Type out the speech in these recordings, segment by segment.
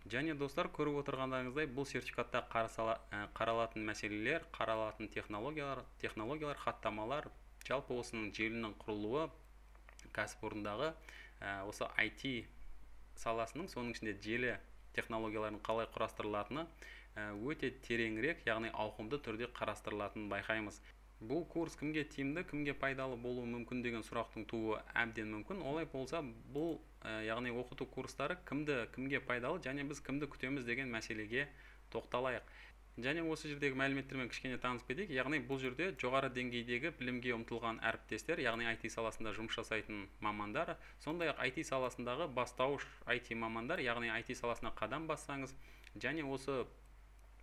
Және достар, көріп отырғандарыңыздай, бұл сертификатта қаралатын мәселелер, қаралатын технологиялар, хаттамалар, жалпы осының желінің құрылуы, кәсіпорындағы осы IT саласының, соның ішінде желі технологияларын қалай құрастырылатыны өте тереңірек, яғни ауқымды түрде қарастырылатынын байқаймыз. Бұл курс кімге тиімді, кімге пайдалы болуы мүмкін деген сұрақтың тууы әбден мүмкін. Олай болса, бұл яғни оқыту курстары кімге пайдалы және біз кімді күтеміз деген мәселеге тоқталайық. Және осы жердегі мәліметтермен кішкене танысып кетейік. Яғни бұл жерде жоғары деңгейдегі білімге ұмтылған әріптестер, яғни IT саласында жұмыс жасайтын мамандар, сондай-ақ IT саласындағы бастауыш IT мамандар, яғни IT саласына қадам бассаңыз, және осы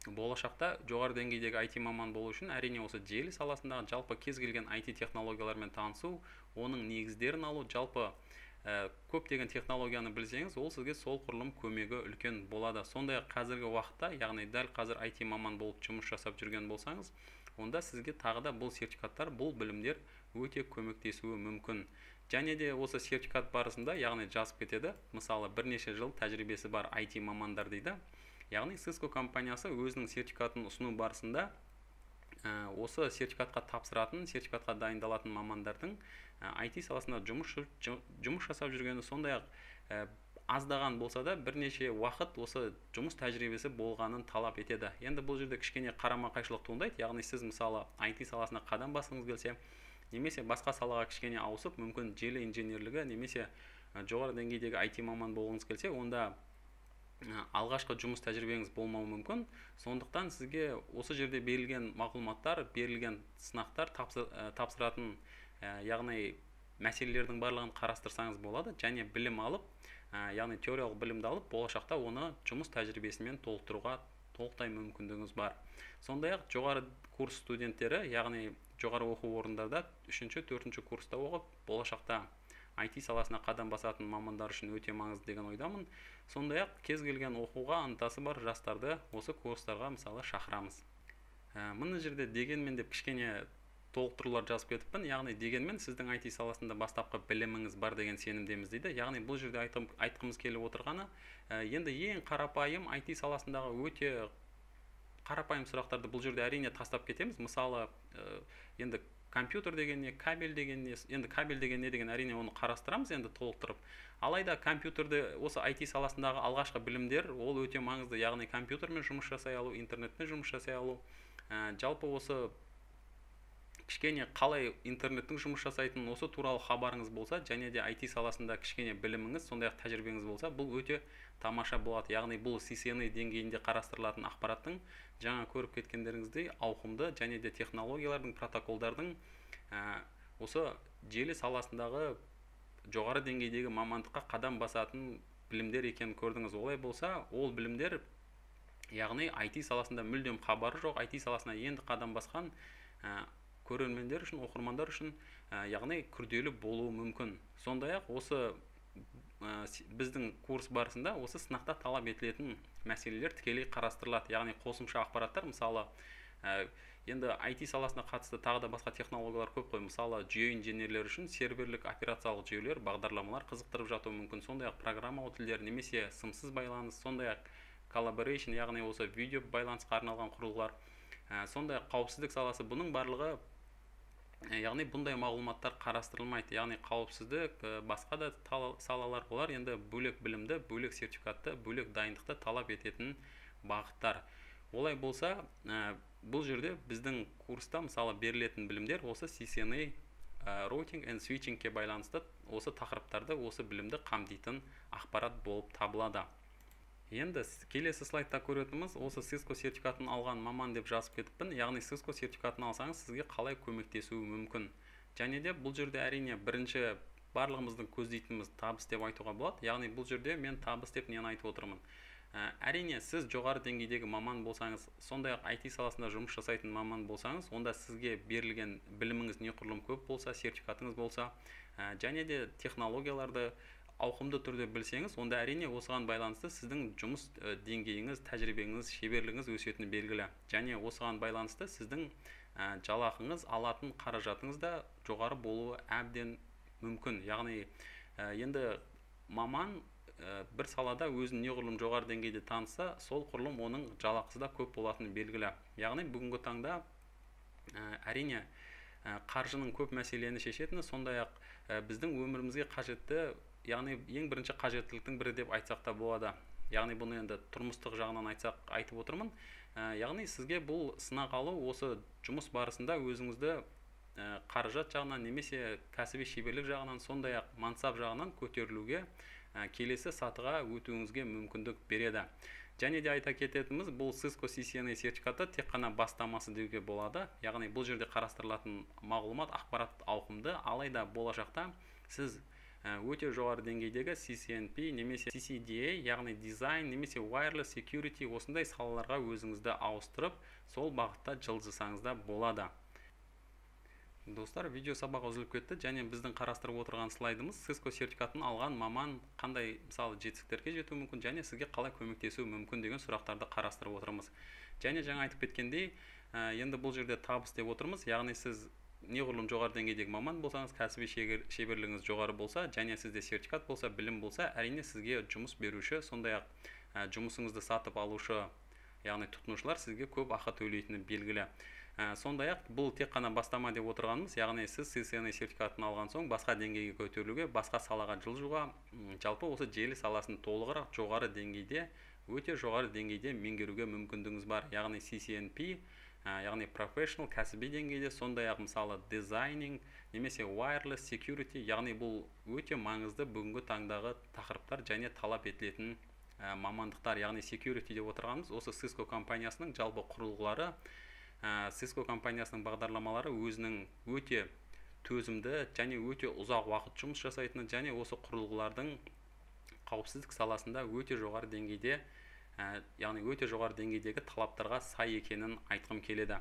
болашақта жоғары деңгейдегі IT маман болу үшін әрине осы желі саласындағы жалпы кез келген IT технологиялармен танысу, оның негіздерін алу, жалпы көптеген технологияны білсеңіз, ол сізге сол құрылым көмегі үлкен болады. Сондай-ақ қазіргі уақытта, яғни дәл қазір IT маман болып жұмыс жасап жүрген болсаңыз, онда сізге тағы да бұл сертификаттар, бұл білімдер өте көмектесуі мүмкін. Және де осы сертификат барысында, яғни жазып кетеді, мысалы бірнеше жыл тәжірибесі бар IT мамандар дейді. Яғни Cisco компаниясы өзінің сертификатын ұсыну барысында осы сертификатқа тапсыратын, сертификатқа дайындалатын мамандардың IT саласында жұмыс жасап жүргені, сондай-ақ аздаған болса да бірнеше уақыт осы жұмыс тәжірибесі болғанын талап етеді. Енді бұл жерде кішкене қарама-қайшылық туындайды, яғни сіз мысалы IT саласына қадам басқыңыз келсе, немесе басқа салаға кішкене ауысып, мүмкін желі инженерлігі немесе жоғары деңгейдегі IT маман болғыңыз келсе, онда алғашқы жұмыс тәжірибеңіз болмауы мүмкін. Сондықтан сізге осы жерде берілген мағлұматтар, берілген сынақтар, тапсыратын яғни мәселелердің барлығын қарастырсаңыз болады, және білім алып, яғни теориялық білімді алып, болашақта оны жұмыс тәжірибесімен толықтыруға толықтай мүмкіндігіңіз бар. Сондай-ақ жоғары курс студенттері, яғни жоғары оқу орындарда 3-4 курста оқып, болашақта IT саласына қадам басатын мамандар үшін өте маңызды деген ойдамын. Сондай-ақ кез келген оқуға ынтасы бар жастарды осы курстарға мысалы шақырамыз. Мына жерде дегенмен деп кішкене толықтырулар жазып кетіппін, яғни дегенмен сіздің IT саласында бастапқы біліміңіз бар деген сенімдеміз дейді. Яғни бұл жерде айтқымыз келіп отырғаны, енді ең қарапайым IT саласындағы өте қарапайым сұрақтарды бұл жерде әрине тастап кетеміз. Мысалы, енді компьютер деген не, кабель деген не, енді кабель деген не деген әрине оны қарастырамыз енді толықтырып. Алайда компьютерде осы IT саласындағы алғашқы білімдер ол өте маңызды, яғни компьютермен жұмыс жасай алу, интернетпен жұмыс жасай алу, жалпы осы кішкене қалай интернеттің жұмыс жасайтынын осы туралы хабарыңыз болса, және де IT саласында кішкене біліміңіз, сондай-ақ тәжірибеңіз болса, бұл өте тамаша болады. Яғни бұл CCNA деңгейінде қарастырылатын ақпараттың жаңа көріп кеткендеріңіздей ауқымды, және де технологиялардың, протоколдардың осы желі саласындағы жоғары деңгейдегі мамандыққа қадам басатын білімдер екенін көрдіңіз. Олай болса, ол білімдер, яғни IT саласында мүлдем хабары жоқ, IT саласына енді қадам басқан көрермендер үшін, оқырмандар үшін яғни күрделі болуы мүмкін. Сондай-ақ осы біздің курс барысында осы сынақта талап етілетін мәселелер тікелей қарастырылады. Яғни қосымша ақпараттар, мысалы енді IT саласына қатысты тағы да басқа технологиялар көп қой. Мысалы жүйе инженерлері үшін серверлік операциялық жүйелер, бағдарламалар қызықтырып жатуы мүмкін. Сондай-ақ программалау тілдері немесе сымсыз байланыс, сондай-ақ collaboration, яғни осы видео байланысқа арналған құрылғылар, сондай-ақ қауіпсіздік саласы, бұның барлығы яғни бұндай мағлұматтар қарастырылмайды. Яғни қауіпсіздік, басқа да салалар болар, енді бөлек білімді, бөлек сертификатты, бөлек дайындықты талап ететін бағыттар. Олай болса, бұл жерде біздің курста мысалы берілетін білімдер осы CCNA Routing and Switchingке байланысты осы тақырыптарды, осы білімді қамтитын ақпарат болып табылады. Енді келесі слайдта көретініміз осы Cisco сертификатын алған маман деп жазып кетіппін. Яғни Cisco сертификатын алсаңыз сізге қалай көмектесуі мүмкін. Және де бұл жерде әрине бірінші барлығымыздың көздейтініміз табыс деп айтуға болады. Яғни бұл жерде мен табыс деп нені айтып отырмын. Әрине сіз жоғары деңгейдегі маман болсаңыз, сондай-ақ IT саласында жұмыс жасайтын маман болсаңыз, онда сізге берілген біліміңіз неқұрлым көп болса, сертификатыңыз болса, және де технологияларды ауқымды түрде білсеңіз, онда әрине осыған байланысты сіздің жұмыс деңгейіңіз, тәжірибеңіз, шеберлігіңіз өсетіні белгілі. Және осыған байланысты сіздің жалақыңыз, алатын қаражатыңыз да жоғары болуы әбден мүмкін. Яғни енді маман бір салада өзін неғұрлым жоғары деңгейде танытса, сол құрылым оның жалақысы да көп болатыны белгілі. Яғни бүгінгі таңда әрине қаржының көп мәселені шешетіні, сондай-ақ біздің өмірімізге қажетті, яғни ең бірінші қажеттіліктің бірі деп айтсақ та болады. Яғни бұны енді тұрмыстық жағынан айтып отырмын. Яғни сізге бұл сынақ алу осы жұмыс барысында өзіңізді қаражат жағынан немесе кәсіби шеберлік жағынан, сондай-ақ мансап жағынан көтерілуге, келесі сатыға өтуіңізге мүмкіндік береді. Және де айта кететініміз, бұл Cisco CCNA сертификаты тек қана бастамасы деуге болады. Яғни бұл жерде қарастырылатын мағлұмат, ақпарат ауқымды, алайда болашақта сіз өте жоғары деңгейдегі CCNP немесе CCDA, яғни дизайн немесе wireless security осындай салаларға өзіңізді ауыстырып, сол бағытта жылжысаңыз да болады. Достар, видео сабақ үзіліп кетті, және біздің қарастырып отырған слайдымыз Cisco сертификатын алған маман қандай мысалы жетістіктерге жету мүмкін, және сізге қалай көмектесу мүмкін деген сұрақтарды қарастырып отырмыз. Және жаңа айтып кеткендей, енді бұл жерде табыс деп отырмыз. Яғни сіз неғұрлым жоғары деңгейдегі маман болсаңыз, кәсіби шеберлігіңіз жоғары болса, және сізде сертификат болса, білім болса, әрине сізге жұмыс беруші, сондай-ақ жұмысыңызды сатып алушы, яғни тұтынушылар сізге көп ақы төлейтіні белгілі. Сондай-ақ бұл тек қана бастама деп отырғанымыз, яғни сіз CCNA сертификатын алған соң басқа деңгейге көтерілуге, басқа салаға жылжуға, жалпы осы желі саласын толығырақ жоғары деңгейде, өте жоғары деңгейде меңгеруге мүмкіндігіңіз бар. Яғни CCNP, яғни professional кәсіби деңгейде, сондай-ақ мысалы дизайнинг немесе wireless security, яғни бұл өте маңызды бүгінгі таңдағы тақырыптар және талап етілетін мамандықтар. Яғни security деп отырғанымыз осы Cisco компаниясының жалпы құрылғылары, Cisco компаниясының бағдарламалары өзінің өте төзімді және өте ұзақ уақыт жұмыс жасайтыны, және осы құрылғылардың қауіпсіздік саласында өте жоғары деңгейде, яғни өте жоғары деңгейдегі талаптарға сай екенін айтқым келеді.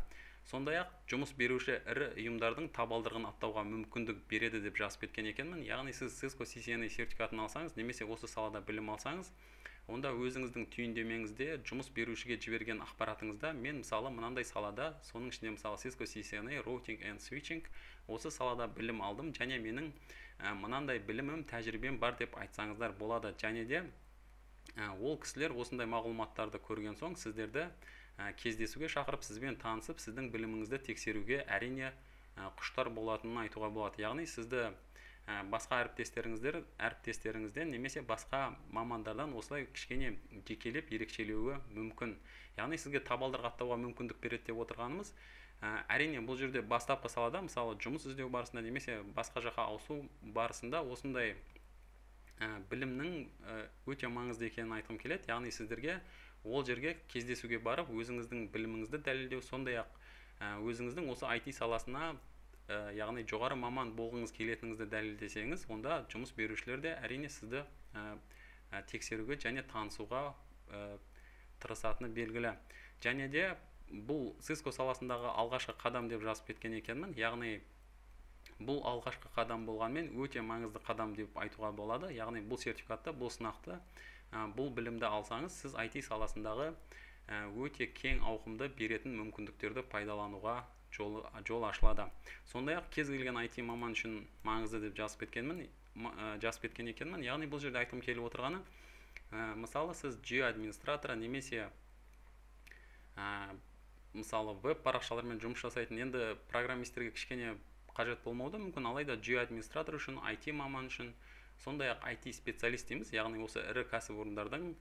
Сондай-ақ жұмыс беруші ірі ұйымдардың табалдырығын аттауға мүмкіндік береді деп жазып кеткен екенмін. Яғни сіз Cisco CCNA сертификатын алсаңыз, немесе осы салада білім алсаңыз, онда өзіңіздің түйіндемеңізде жұмыс берушіге жіберген ақпаратыңызда мен мысалы мынандай салада, соның ішінде мысалы Cisco CCNA Routing and Switching осы салада білім алдым, және менің мынандай білімім, тәжірибем бар деп айтсаңыздар болады. Және де ол кісілер осындай мағлұматтарды көрген соң сіздерді кездесуге шақырып, сізбен танысып, сіздің біліміңізді тексеруге әрине құштар болатынын айтуға болады. Яғни сізді басқа әріптестеріңізден немесе басқа мамандардан осылай кішкене жекелеп ерекшелеуі мүмкін. Яғни сізге табалдырық аттауға мүмкіндік береді деп отырғанымыз, әрине бұл жерде бастапқы салада, мысалы жұмыс іздеу барысында немесе басқа жаққа ауысу барысында осындай білімнің өте маңызды екенін айтқым келеді. Яғни сіздерге ол жерге кездесуге барып, өзіңіздің біліміңізді дәлелдеу, сондай-ақ өзіңіздің осы IT саласына, яғни жоғары маман болғыңыз келетініңізді дәлелдесеңіз, онда жұмыс берушілер де әрине сізді тексеруге және танысуға тырысатыны белгілі. Және де бұл Cisco саласындағы алғашқы қадам деп жазып кеткен екенмін. Яғни бұл алғашқы қадам болғанмен өте маңызды қадам деп айтуға болады. Яғни бұл сертификатты, бұл сынақты, бұл білімді алсаңыз, сіз IT саласындағы өте кең ауқымды беретін мүмкіндіктерді пайдалануға жол ашылады. Сондай-ақ кез келген IT маман үшін маңызды деп жазып кеткен екенмін. Яғни бұл жерде айтқым келіп отырғаны, мысалы сіз жүйе администраторы немесе мысалы веб парақшалармен жұмыс жасайтын, енді программистерге кішкене қажет болмауы мүмкін, алайда жүйе администратор үшін, IT маман үшін, сондай-ақ IT специалист дейміз, яғни осы ірі кәсіпорындардың,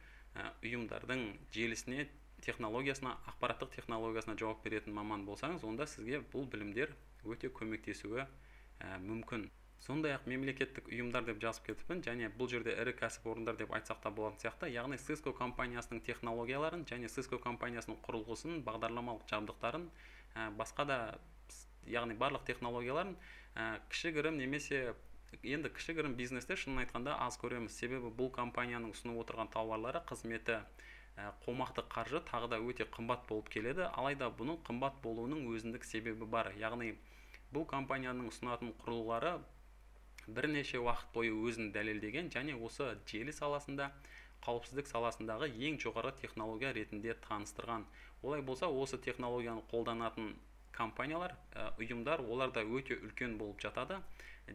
ұйымдардың желісіне, технологиясына, ақпараттық технологиясына жауап беретін маман болсаңыз, онда сізге бұл білімдер өте көмектесуі мүмкін. Сондай-ақ мемлекеттік ұйымдар деп жазып кетіппін, және бұл жерде ірі кәсіпорындар деп айтсақ та болатын сияқты, яғни Cisco компаниясының технологияларын және Cisco компаниясының құрылғысын, бағдарламалық жабдықтарын, басқа да, яғни барлық технологияларын кішігірім немесе енді кішігірім бизнесте шынын айтқанда аз көреміз. Себебі бұл компанияның ұсынып отырған тауарлары, қызметі, қомақты қаржы тағы да өте қымбат болып келеді. Алайда бұның қымбат болуының өзіндік себебі бар. Яғни бұл компанияның ұсынатын құрылғылары бірнеше уақыт бойы өзін дәлелдеген, және осы желі саласында, қауіпсіздік саласындағы ең жоғары технология ретінде таныстырған. Олай болса, осы технологияны қолданатын компаниялар, ұйымдар, олар да өте үлкен болып жатады.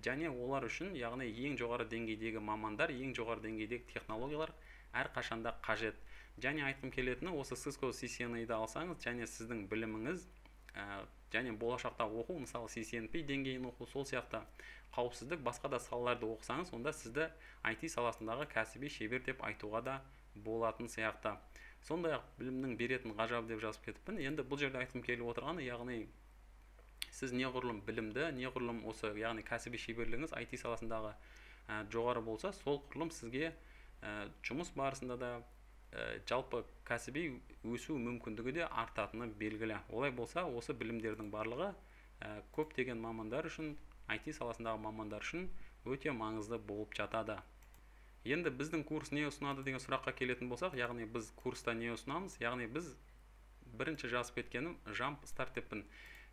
және олар үшін яғни ең жоғары деңгейдегі мамандар, ең жоғары деңгейдегі технологиялар әрқашанда қажет. Және айтқым келетіні, осы Cisco CCNA-ді алсаңыз, және сіздің біліміңіз және болашақта оқу, мысалы CCNP деңгейін оқу, сол сияқты қауіпсіздік басқа да салаларды оқысаңыз, онда сізді IT саласындағы кәсіби шебер деп айтуға да болатын сияқты. Сондай-ақ білімнің беретін ғажабы деп жазып кетіппін. Енді бұл жерде айтқым келіп отырғаны, яғни сіз неғұрлым білімді, неғұрлым осы яғни кәсіби шеберлігіңіз IT саласындағы жоғары болса, сол ғұрлым сізге жұмыс барысында да жалпы кәсіби өсу мүмкіндігі де артатыны белгілі. Олай болса, осы білімдердің барлығы көптеген мамандар үшін, IT саласындағы мамандар үшін өте маңызды болып жатады. Енді біздің курс не ұсынады деген сұраққа келетін болсақ, яғни біз курста не ұсынамыз? Яғни біз бірінші жазып кеткенім Jump Start деппін.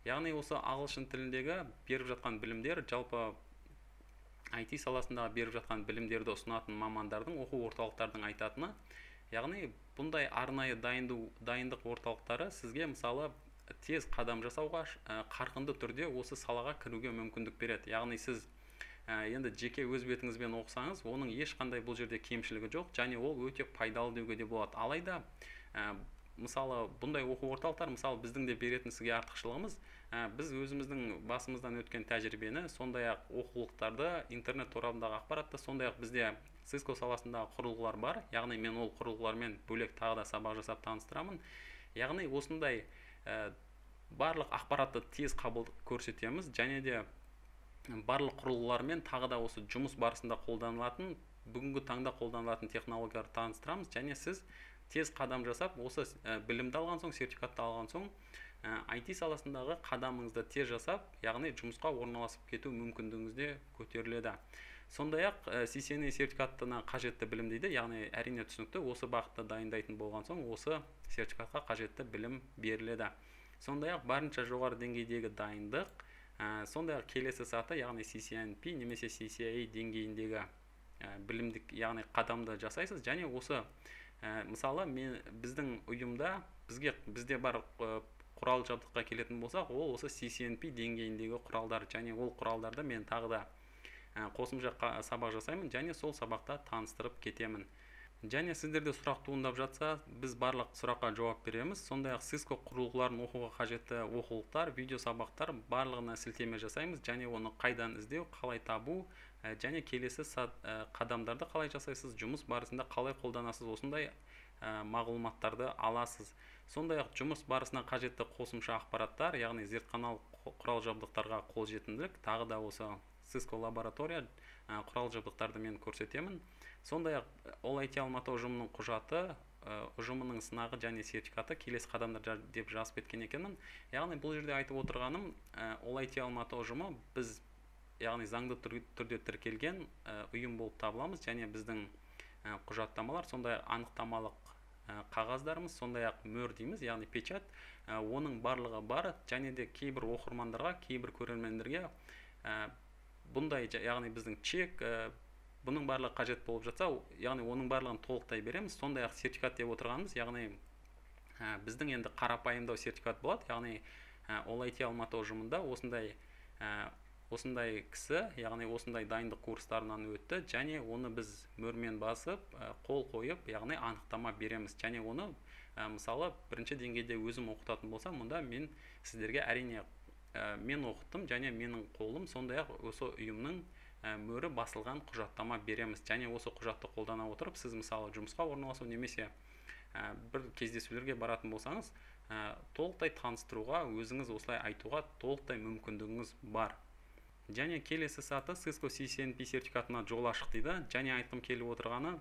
Яғни осы ағылшын тіліндегі беріп жатқан білімдер, жалпы IT саласындағы беріп жатқан білімдерді ұсынатын мамандардың, оқу орталықтардың айтатыны, яғни бұндай арнайы дайындық орталықтары сізге мысалы тез қадам жасауға, қарқынды түрде осы салаға кіруге мүмкіндік береді. Яғни сіз енді жеке өз бетіңізбен оқысаңыз, оның ешқандай бұл жерде кемшілігі жоқ, және ол өте пайдалы деуге де болады. Алайда мысалы бұндай оқу орталықтар, мысалы біздің де беретін сізге артықшылығымыз, біз өзіміздің басымыздан өткен тәжірибені, сондай-ақ оқулықтарды, интернет торабындағы ақпаратты, сондай-ақ бізде Cisco саласындағы құрылғылар бар, яғни мен ол құрылғылармен бөлек тағы да сабақ жасап таныстырамын. Яғни осындай барлық ақпаратты тез көрсетеміз, және де барлық құрылғылармен тағы да осы жұмыс барысында қолданылатын, бүгінгі таңда қолданылатын технологияларды таныстырамыз, және сіз тез қадам жасап, осы білімді алған соң, сертификатты алған соң, IT саласындағы қадамыңызды тез жасап, яғни жұмысқа орналасып кету мүмкіндігіңіз де көтеріледі. Сондай-ақ CCNA сертификатына қажетті білім дейді, яғни әрине түсінікті, осы бағытта дайындайтын болған соң, осы сертификатқа қажетті білім беріледі. Сондай-ақ барынша жоғары деңгейдегі дайындық, сондай-ақ келесі саты, яғни CCNP немесе CCIE деңгейіндегі білімдік, яғни қадамды жасайсыз, және осы мысалы біздің ұйымда бізде бар құрал жабдыққа келетін болсақ, ол осы CCNP деңгейіндегі құралдар, және ол құралдарды мен тағы да қосымша сабақ жасаймын, және сол сабақта таныстырып кетемін. Және сіздерде сұрақ туындап жатса, біз барлық сұраққа жауап береміз. Сондай-ақ Cisco құрылғыларын оқуға қажетті оқулықтар, видео сабақтар барлығына сілтеме жасаймыз, және оны қайдан іздеу, қалай табу, және келесі қадамдарды қалай жасайсыз, жұмыс барысында қалай қолданасыз, осындай мағлұматтарды аласыз. Сондай-ақ жұмыс барысына қажетті қосымша ақпараттар, яғни зертханалық құрал жабдықтарға қолжетімділік, тағы да осы Cisco лаборатория құрал жабдықтарды мен көрсетемін. Сондай-ақ All IT Алматы ұжымының құжаты, ұжымының сынағы және сертификаты келесі қадамдар деп жазып кеткен екенмін. Яғни бұл жерде айтып отырғаным, All IT Алматы ұжымы біз яғни заңды түрде тіркелген ұйым болып табыламыз, және біздің құжаттамалар, сондай-ақ анықтамалық қағаздарымыз, сондай-ақ мөр дейміз, яғни печат, оның барлығы бар, және де кейбір оқырмандарға, кейбір көрермендерге бұндай, яғни біздің чек, бұның барлығы қажет болып жатса, яғни оның барлығын толықтай береміз. Сондай-ақ сертификат деп отырғанымыз, яғни біздің енді қарапайымдау сертификат болады, яғни All IT Алматы ұжымында осындай кісі, яғни осындай дайындық курстарынан өтті, және оны біз мөрмен басып, қол қойып, яғни анықтама береміз. Және оны мысалы бірінші деңгейде өзім оқытатын болсам, мұнда мен сіздерге әрине мен оқыттым, және менің қолым, сондай-ақ осы ұйымның мөрі басылған құжаттама береміз. Және осы құжатты қолдана отырып, сіз мысалы жұмысқа орналасу немесе бір кездесулерге баратын болсаңыз, толықтай таныстыруға, өзіңіз осылай айтуға толықтай мүмкіндігіңіз бар. Және келесі саты Cisco CCNP сертификатына жол ашық дейді. Және айтқым келіп отырғаны,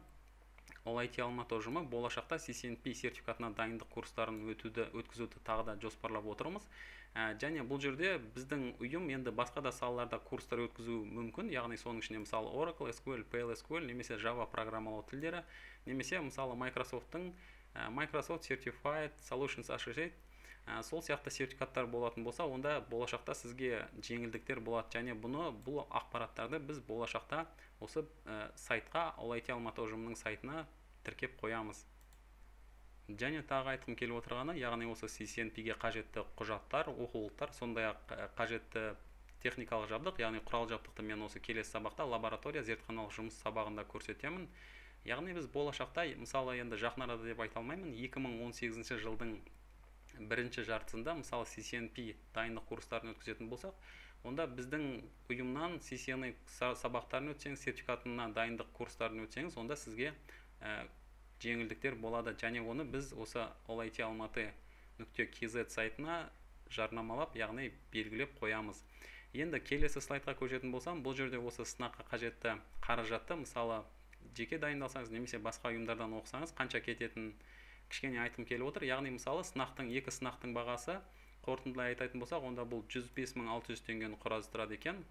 All IT Алматы ұжымы болашақта CCNP сертификатына дайындық курстарын өткізуді тағы да жоспарлап отырмыз. Және бұл жерде біздің ұйым енді басқа да салаларда курстар өткізу мүмкін, яғни соның ішінде мысалы Oracle, SQL, PL/SQL, немесе Java программалау тілдері, немесе мысалы Microsoft Certified Solutions Associate, сол сияқты сертификаттар болатын болса, онда болашақта сізге жеңілдіктер болады, және бұл ақпараттарды біз болашақта осы сайтқа, All IT Алматы ұжымының сайтына тіркеп қоямыз. Және тағы айтқым келіп отырғаны, яғни осы CCNP-ге қажетті құжаттар, оқулықтар, сондай-ақ қажетті техникалық жабдық, яғни құрал жабдықты мен осы келесі сабақта лаборатория зертханалық жұмыс сабағында көрсетемін. Яғни біз болашақта, мысалы енді жақын арада деп айта алмаймын, 2018 жылдың бірінші жартысында мысалы CCNP дайындық курстарын өткізетін болсақ, онда біздің ұйымнан CCNA сабақтарын өтсеңіз, сертификатына дайындық курстарын өтсеңіз, онда сізге жеңілдіктер болады, және оны біз осы olIT-almaty.kz сайтына жарнамалап, яғни белгілеп қоямыз. Енді келесі слайдқа көшетін болсам, бұл жерде осы сынаққа қажетті қаражатты, мысалы жеке дайындалсаңыз немесе басқа ұйымдардан оқысаңыз қанша кететінін кішкене айтқым келіп отыр. Яғни мысалы екі сынақтың бағасы қорытындылай айтатын болсақ, онда бұл 105.600 теңгені құрастырады екен.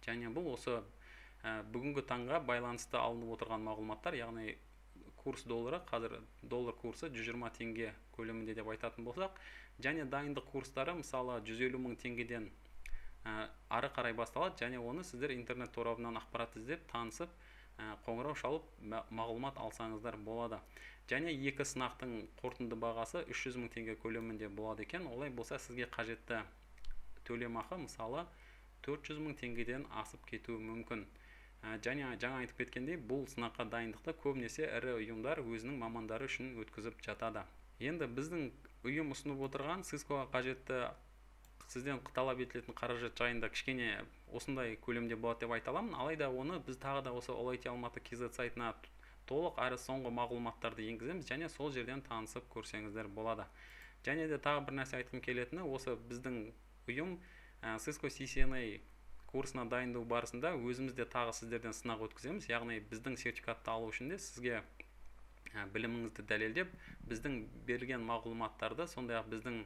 Және бұл осы бүгінгі таңға байланысты алынып отырған мағлұматтар, яғни курс доллары, қазір доллар курсы 120 теңге көлемінде деп айтатын болсақ, және дайындық курстары мысалы 150.000 теңгеден ары қарай басталады, және оны сіздер интернет торабынан ақпарат іздеп, танысып, қоңырау шалып мағлұмат алсаңыздар болады. Және екі сынақтың қорытынды бағасы 300.000 теңге көлемінде болады екен. Олай болса сізге қажетті төлемақы мысалы 400.000 теңгеден асып кетуі мүмкін. Және жаңа айтып кеткендей, бұл сынаққа дайындықты көбінесе ірі ұйымдар өзінің мамандары үшін өткізіп жатады. Енді біздің ұйым ұсынып отырған Ciscoға қажетті сізден талап етілетін қаражат жайында кішкене осындай көлемде болады деп айта аламын. Алайда оны біз тағы да осы olIT-almaty.kz сайтына толық әрі соңғы мағлұматтарды енгіземіз, және сол жерден танысып көрсеңіздер болады. Және де тағы бір нәрсе айтқым келетіні, осы біздің ұйым Cisco CCNA курсына дайындау барысында өзімізде тағы сіздерден сынақ өткіземіз. Яғни біздің сертификатты алу үшін де сізге біліміңізді дәлелдеп, біздің берілген мағлұматтарды, сондай-ақ біздің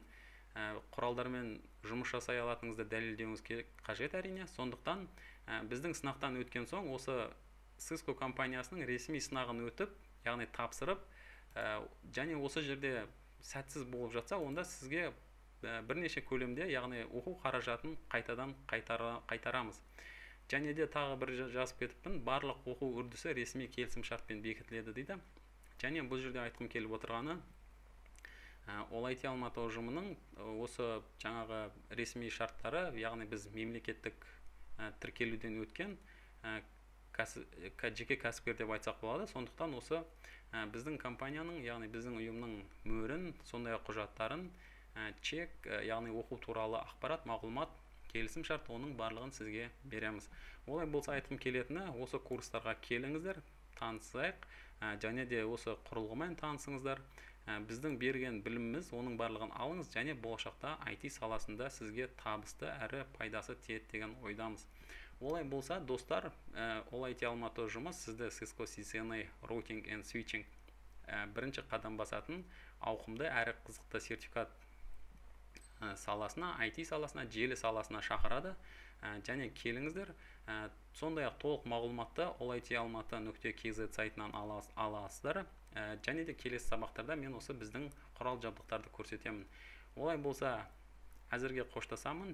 құралдармен жұмыс жасай алатыныңызды дәлелдеуіңіз қажет әрине. Сондықтан біздің сынақтан өткен соң осы Cisco компаниясының ресми сынағын өтіп, яғни тапсырып, және осы жерде сәтсіз болып жатса, онда сізге бірнеше көлемде, яғни оқу қаражатын қайтадан қайтарамыз. Және де тағы бір жазып кетіппін, барлық оқу үрдісі ресми келісім шартпен бекітіледі дейді. Және бұл жерде айтқым келіп отырғаны, olIT-almaty ұжымының осы жаңағы ресми шарттары, яғни біз мемлекеттік тіркелуден өткен жеке кәсіпкер деп айтсақ болады. Сондықтан осы біздің компанияның, яғни біздің ұйымның мөрін, сондай-ақ құжаттарын, чек, яғни оқу туралы ақпарат, мағлұмат, келісім шарт, оның барлығын сізге береміз. Олай болса айтқым келетіні, осы курстарға келіңіздер, танысайық, және де осы құрылғымен танысыңыздар. Біздің берген біліміміз, оның барлығын алыңыз, және болашақта IT саласында сізге табысты әрі пайдасы тиеді деген ойдамыз. Олай болса, достар, olIT-almaty ұжымы сізді Cisco CCNA Routing and Switching бірінші қадам басатын ауқымды әрі қызықты сертификат саласына, IT саласына, желі саласына шақырады. Және келіңіздер, сондай-ақ толық мағлұматты olIT-almaty.kz сайтынан аласыздар. Және де келесі сабақтарда мен осы біздің құрал жабдықтарды көрсетемін. Олай болса, әзірге қоштасамын.